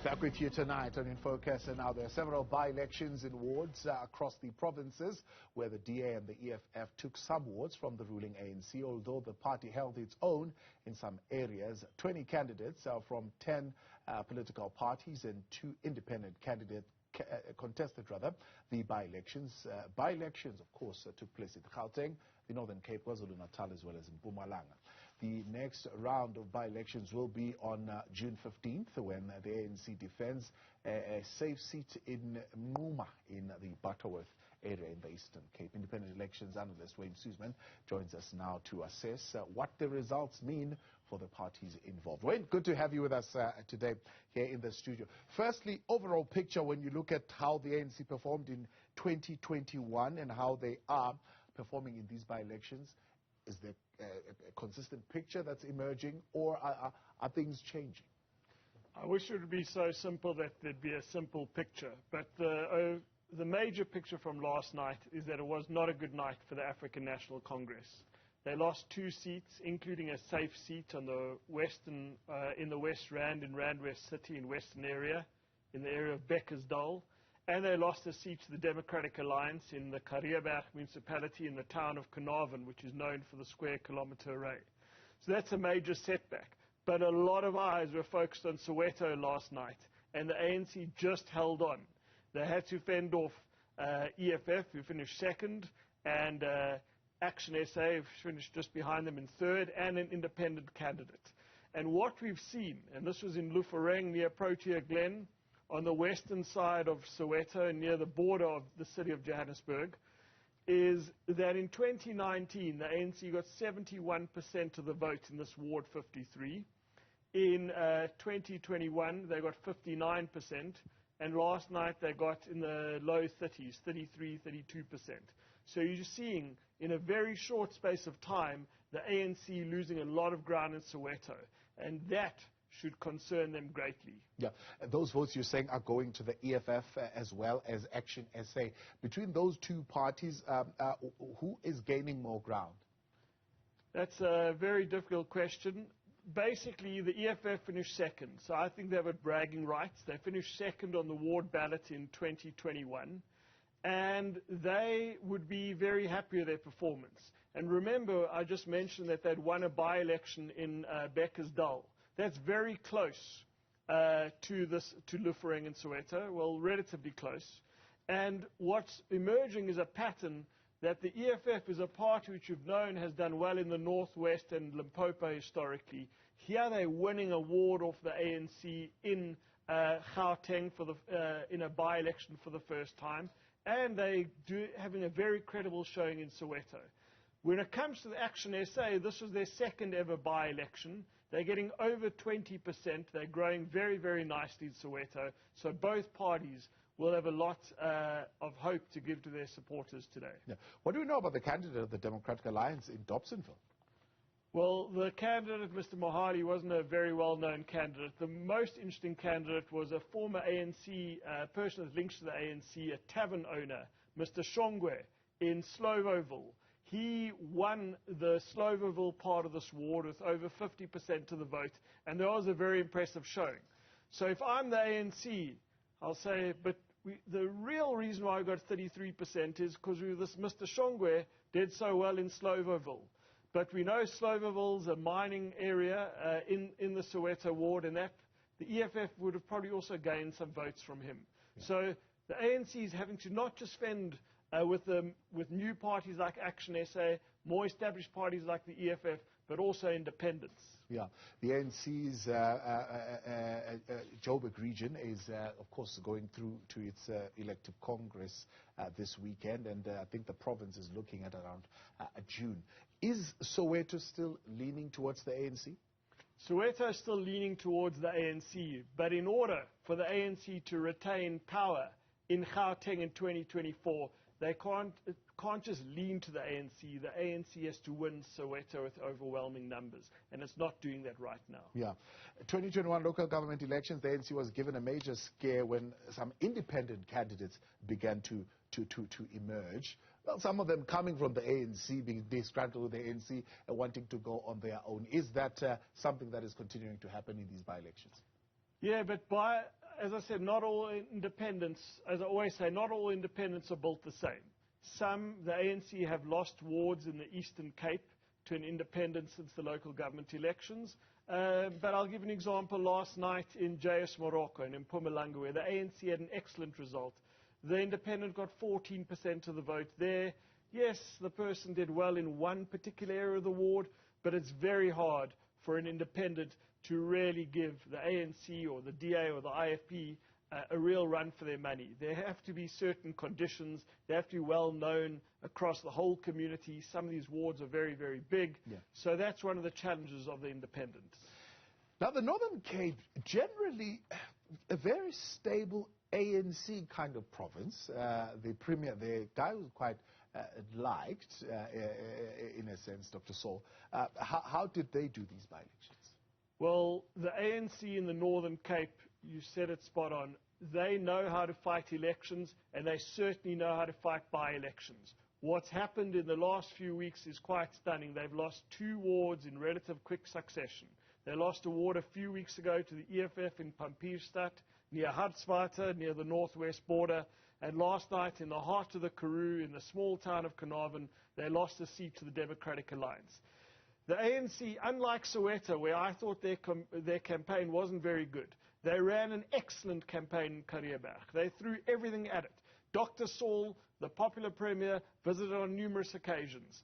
Back with you tonight on In Focus, and now there are several by-elections in wards across the provinces where the DA and the EFF took some wards from the ruling ANC, although the party held its own in some areas. 20 candidates from 10 political parties and 2 independent candidates contested the by-elections. By-elections, of course, took place in Gauteng, the Northern Cape, KwaZulu-Natal, as well as in Mpumalanga. The next round of by-elections will be on June 15th, when the ANC defends a safe seat in Mngquma in the Butterworth area in the Eastern Cape. Independent elections analyst Sussman joins us now to assess what the results mean for the parties involved. Wayne, good to have you with us today here in the studio. Firstly, overall picture when you look at how the ANC performed in 2021 and how they are performing in these by-elections. Is there a consistent picture that's emerging, or are things changing? I wish it would be so simple that there'd be a simple picture, but the major picture from last night is that it was not a good night for the African National Congress. They lost 2 seats, including a safe seat on the western, in the West Rand, in Rand West City, in Western area, in the area of Bekkersdal. And they lost a seat to the Democratic Alliance in the Karreeberg municipality in the town of Carnarvon, which is known for the square kilometre array. So that's a major setback. But a lot of eyes were focused on Soweto last night, and the ANC just held on. They had to fend off EFF, who finished second, and Action SA, who finished just behind them in third, and an independent candidate. And what we've seen, and this was in Lufereng near Protea Glen, on the western side of Soweto, near the border of the city of Johannesburg, is that in 2019, the ANC got 71% of the vote in this Ward 53. In 2021, they got 59%, and last night they got in the low 30s, 33, 32%. So you're seeing, in a very short space of time, the ANC losing a lot of ground in Soweto, and that should concern them greatly. Yeah, those votes you're saying are going to the EFF as well as Action SA. Between those 2 parties, who is gaining more ground? That's a very difficult question. Basically, the EFF finished second, so I think they have bragging rights. They finished second on the ward ballot in 2021, and they would be very happy with their performance. And remember, I just mentioned that they'd won a by-election in Bekkersdal. That's very close to Lufereng and Soweto, well, relatively close. And what's emerging is a pattern that the EFF is a party which you've known has done well in the Northwest and Limpopo historically. Here they're winning a ward off the ANC in Gauteng in a by-election for the first time, and they're having a very credible showing in Soweto. When it comes to the Action SA, this was their second ever by-election. They're getting over 20%. They're growing very, very nicely in Soweto. So both parties will have a lot of hope to give to their supporters today. Yeah. What do we know about the candidate of the Democratic Alliance in Dobsonville? Well, the candidate, Mr. Mohali, wasn't a very well-known candidate. The most interesting candidate was a former ANC person with links to the ANC, a tavern owner, Mr. Shongwe, in Slovoville. He won the Slovoville part of this ward with over 50% of the vote, and there was a very impressive showing. So if I'm the ANC, I'll say, but the real reason why I got 33% is because this Mr. Shongwe did so well in Slovoville. But we know Slovoville is a mining area in the Soweto ward, and that the EFF would have probably also gained some votes from him. Yeah. So the ANC is having to not just fend with new parties like Action SA, more established parties like the EFF, but also independents. Yeah, the ANC's Joburg region is, of course, going through to its elective congress this weekend, and I think the province is looking at around June. Is Soweto still leaning towards the ANC? Soweto is still leaning towards the ANC, but in order for the ANC to retain power in Gauteng in 2024, they can't just lean to the ANC. The ANC has to win Soweto with overwhelming numbers, and it's not doing that right now. Yeah. 2021 local government elections, the ANC was given a major scare when some independent candidates began to emerge. Well, some of them coming from the ANC, being disgruntled with the ANC and wanting to go on their own. Is that something that is continuing to happen in these by-elections? Yeah, but as I said, not all independents, as I always say, not all independents are built the same. The ANC have lost wards in the Eastern Cape to an independent since the local government elections. But I'll give an example last night in JS Morocco and in Mpumalanga, where the ANC had an excellent result. The independent got 14% of the vote there. Yes, the person did well in one particular area of the ward, but it's very hard for an independent to really give the ANC or the DA or the IFP a real run for their money. There have to be certain conditions. They have to be well known across the whole community. Some of these wards are very, very big. Yeah. So that's one of the challenges of the independents. Now, the Northern Cape, generally a very stable ANC kind of province. The Premier, the guy who was quite liked, in a sense, Dr. Saul. How did they do these by-elections? Well, the ANC in the Northern Cape, you said it spot on. They know how to fight elections, and they certainly know how to fight by-elections. What's happened in the last few weeks is quite stunning. They've lost 2 wards in relative quick succession. They lost a ward a few weeks ago to the EFF in Pampierstad, near Hartswater, near the northwest border. And last night, in the heart of the Karoo, in the small town of Carnarvon, they lost a seat to the Democratic Alliance. The ANC, unlike Soweto, where I thought their campaign wasn't very good, they ran an excellent campaign in Karreeberg. They threw everything at it. Dr. Saul, the popular premier, visited on numerous occasions.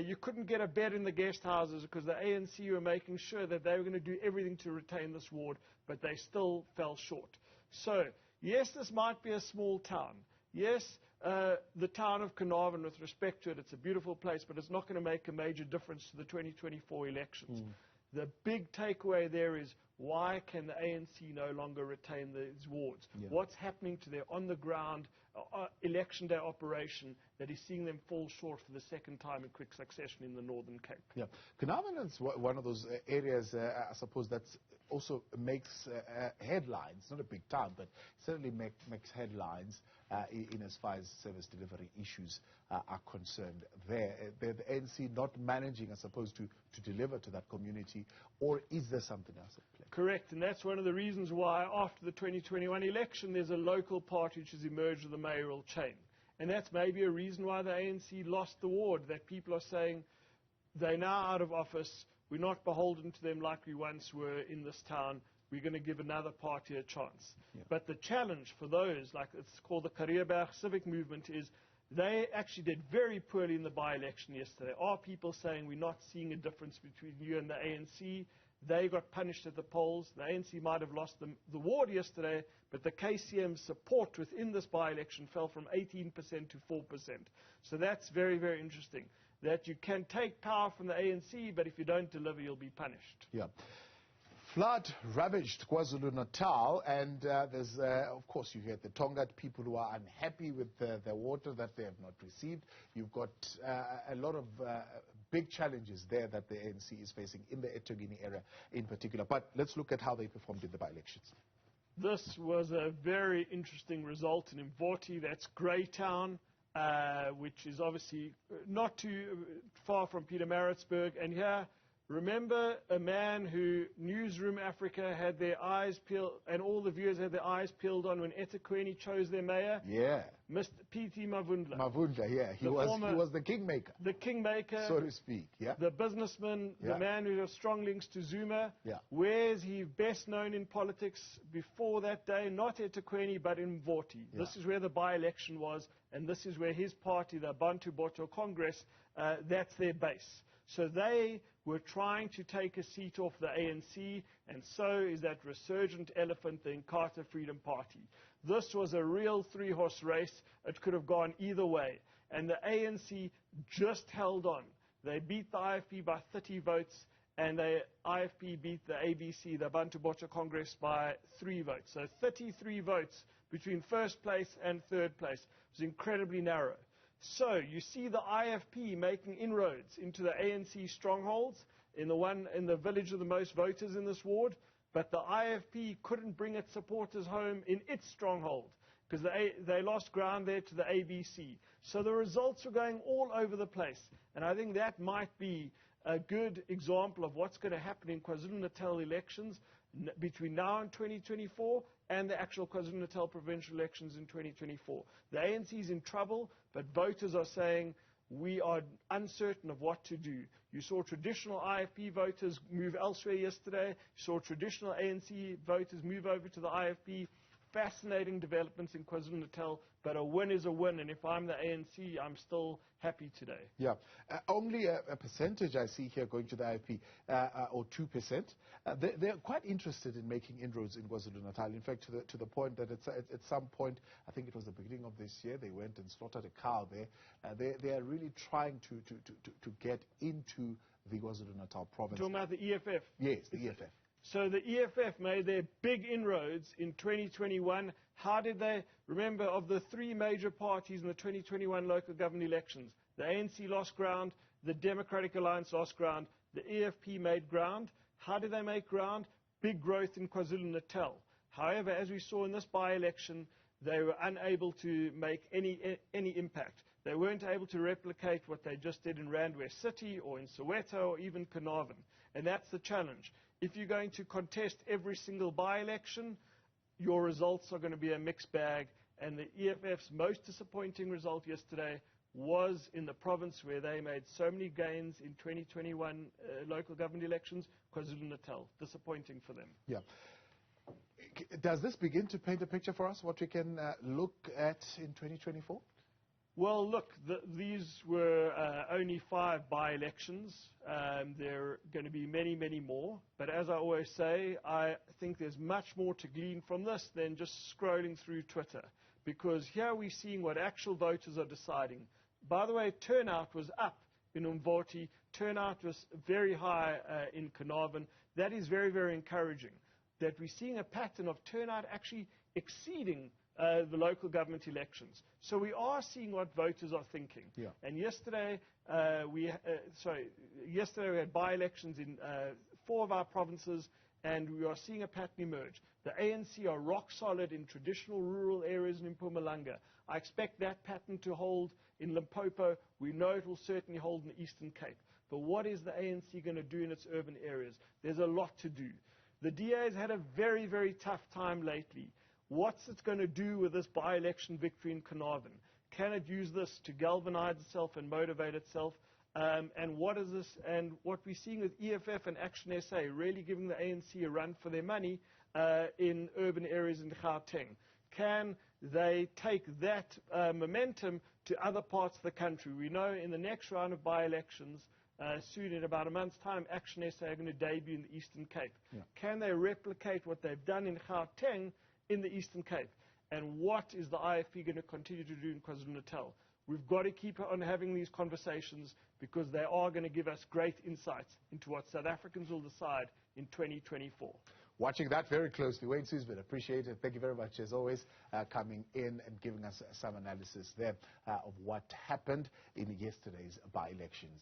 You couldn't get a bed in the guest houses because the ANC were making sure that they were going to do everything to retain this ward, but they still fell short. So, yes, this might be a small town. Yes, the town of Carnarvon, with respect to it, it's a beautiful place, but it's not going to make a major difference to the 2024 elections. The big takeaway there is, why can the ANC no longer retain these wards? Yeah. What's happening to their on-the-ground election day operation that is seeing them fall short for the second time in quick succession in the Northern Cape? Yeah, Carnarvon is one of those areas, I suppose, that also makes headlines. Not a big town, but certainly makes headlines in as far as service delivery issues are concerned. The ANC not managing, I suppose, to deliver to that community, or is there something else at play? Correct, and that's one of the reasons why after the 2021 election there's a local party which has emerged with a mayoral chain. And that's maybe a reason why the ANC lost the ward, that people are saying they're now out of office, we're not beholden to them like we once were in this town, we're going to give another party a chance. Yeah. But the challenge for those, like it's called the Karreeberg Civic Movement, is they actually did very poorly in the by-election yesterday. Are people saying we're not seeing a difference between you and the ANC? They got punished at the polls. The ANC might have lost the ward yesterday, but the KCM support within this by-election fell from 18% to 4%. So that's very, very interesting, that you can take power from the ANC, but if you don't deliver, you'll be punished. Yeah. Flood ravaged KwaZulu-Natal, and there's, of course, you get the Tongat people who are unhappy with the water that they have not received. You've got a lot of big challenges there that the ANC is facing in the eThekwini area in particular. But let's look at how they performed in the by-elections. This was a very interesting result in Mvoti. That's Greytown, which is obviously not too far from Pietermaritzburg. And here, remember a man who Newzroom Afrika had their eyes peeled, and all the viewers had their eyes peeled on when eThekwini chose their mayor? Yeah. Mr. P.T. Mavundla. Mavundla, yeah. He was the kingmaker. The kingmaker. So to speak, yeah. The businessman, yeah. The man who has strong links to Zuma. Yeah. Where's he best known in politics before that day? Not eThekwini, but in Mvoti. Yeah. This is where the by-election was, and this is where his party, the Bantu Boto Congress, that's their base. So they were trying to take a seat off the ANC, and so is that resurgent elephant, the Inkatha Freedom Party. This was a real 3-horse race. It could have gone either way. And the ANC just held on. They beat the IFP by 30 votes, and the IFP beat the ABC, the Bantu Boto Congress, by 3 votes. So 33 votes between first place and third place. It was incredibly narrow. So you see the IFP making inroads into the ANC strongholds in the village of the most voters in this ward, but the IFP couldn't bring its supporters home in its stronghold because they lost ground there to the ABC. So the results were going all over the place, and I think that might be a good example of what's going to happen in KwaZulu-Natal elections between now and 2024 and the actual KwaZulu-Natal provincial elections in 2024. The ANC is in trouble, but voters are saying we are uncertain of what to do. You saw traditional IFP voters move elsewhere yesterday. You saw traditional ANC voters move over to the IFP. Fascinating developments in KwaZulu-Natal, but a win is a win, and if I'm the ANC, I'm still happy today. Yeah, only a percentage I see here going to the IFP, or 2%. They're quite interested in making inroads in KwaZulu-Natal. In fact, to the point that at some point, I think it was the beginning of this year, they went and slaughtered a cow there. They are really trying to get into the KwaZulu-Natal province. Talking about the EFF? Yes, the EFF. So the EFF made their big inroads in 2021. How did they? Remember, of the three major parties in the 2021 local government elections, the ANC lost ground, the Democratic Alliance lost ground, the EFF made ground. How did they make ground? Big growth in KwaZulu-Natal. However, as we saw in this by-election, they were unable to make any impact. They weren't able to replicate what they just did in Randwest City or in Soweto or even Carnarvon. And that's the challenge. If you're going to contest every single by-election, your results are going to be a mixed bag. And the EFF's most disappointing result yesterday was in the province where they made so many gains in 2021 local government elections, KwaZulu-Natal. Disappointing for them. Yeah. Does this begin to paint a picture for us, what we can look at in 2024? Well, look, these were only 5 by-elections. There are going to be many, many more. But as I always say, I think there's much more to glean from this than just scrolling through Twitter. Because here we're seeing what actual voters are deciding. By the way, turnout was up in Umvoti. Turnout was very high in Carnarvon. That is very, very encouraging. That we're seeing a pattern of turnout actually exceeding the local government elections. So we are seeing what voters are thinking. Yeah. And yesterday we had by-elections in 4 of our provinces, and we are seeing a pattern emerge. The ANC are rock solid in traditional rural areas in Mpumalanga. I expect that pattern to hold in Limpopo. We know it will certainly hold in the Eastern Cape. But what is the ANC going to do in its urban areas? There's a lot to do. The DA has had a very, very tough time lately. What's it going to do with this by-election victory in Carnarvon? Can it use this to galvanize itself and motivate itself? And what is this? And what we're seeing with EFF and Action SA really giving the ANC a run for their money in urban areas in Gauteng. Can they take that momentum to other parts of the country? We know in the next round of by-elections, soon in about a month's time, Action SA are going to debut in the Eastern Cape. Yeah. Can they replicate what they've done in Gauteng in the Eastern Cape? And what is the IFP going to continue to do in KwaZulu-Natal? We've got to keep on having these conversations because they are going to give us great insights into what South Africans will decide in 2024. Watching that very closely. Wayne Sussman, appreciate it. Thank you very much, as always, coming in and giving us some analysis there of what happened in yesterday's by-elections.